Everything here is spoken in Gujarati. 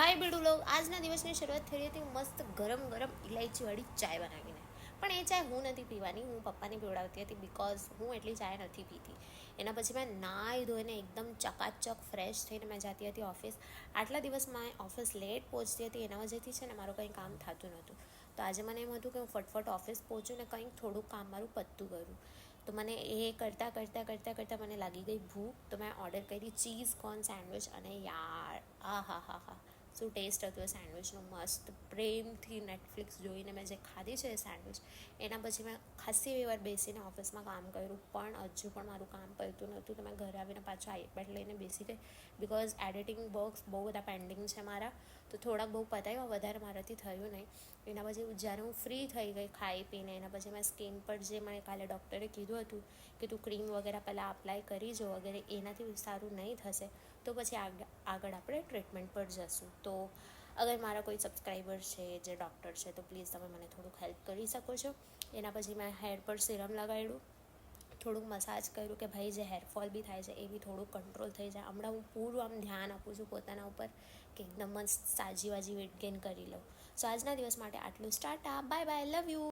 હાય બીડું લોગ, આજના દિવસની શરૂઆત થઈ હતી મસ્ત ગરમ ગરમ ઇલાયચીવાળી ચાય બનાવીને. પણ એ ચાય હું નથી પીવાની, હું પપ્પાને પીવડાવતી હતી બિકોઝ હું એટલી ચાય નથી પીતી. એના પછી મેં નાહી ધોઈને એકદમ ચકાચક ફ્રેશ થઈને મેં જતી હતી ઓફિસ. આટલા દિવસ મેં ઓફિસ લેટ પહોંચતી હતી, એના વજહથી છે ને મારું કંઈ કામ થતું નહોતું. તો આજે મને એમ હતું કે હું ફટફટ ઓફિસ પહોંચું ને કંઈક થોડુંક કામ મારું પતતું કરું. તો મને એ કરતાં મને લાગી ગઈ ભૂખ. તો મેં ઓર્ડર કરી ચીઝ કોર્ન સેન્ડવિચ, અને યાર હા શું ટેસ્ટ હતું એ સેન્ડવિચનો. મસ્ત પ્રેમથી નેટફ્લિક્સ જોઈને મેં જે ખાધી છે એ સેન્ડવિચ, એના પછી મેં ખાસી એવી વાર બેસીને ઓફિસમાં કામ કર્યું, પણ હજુ પણ મારું કામ પડતું નહોતું. તો મેં ઘરે આવીને પાછું આઈપેડ લઈને બેસી ગઈ, બિકોઝ એડિટિંગ વર્ક્સ બહુ બધા પેન્ડિંગ છે મારા. તો થોડાક બહુ પતાવ્યા, વધારે મારાથી થયું નહીં. એના પછી જ્યારે હું ફ્રી થઈ ગઈ ખાઈ પીને, એના પછી મેં સ્કિન પર જે મને કાલે ડૉક્ટરે કીધું હતું કે તું ક્રીમ વગેરે પહેલાં અપ્લાય કરી જો, વગેરે એનાથી સારું નહીં થશે તો પછી આગળ આપણે ટ્રીટમેન્ટ પર જશું. તો અગર મારા કોઈ સબસ્ક્રાઈબર છે જે ડૉક્ટર છે તો પ્લીઝ તમે મને થોડુંક હેલ્પ કરી શકો છો. એના પછી મેં હેર પર સિરમ લગાવ્યું, થોડુંક મસાજ કર્યું કે ભાઈ જે હેરફોલ બી થાય છે એ બી થોડુંક કંટ્રોલ થઈ જાય. હમણાં હું પૂરું આમ ધ્યાન આપું છું પોતાના ઉપર કે એકદમ જ સાજી વેટ ગેઇન કરી લઉં. સો આજના દિવસ માટે આટલું. Start. Bye bye, love you.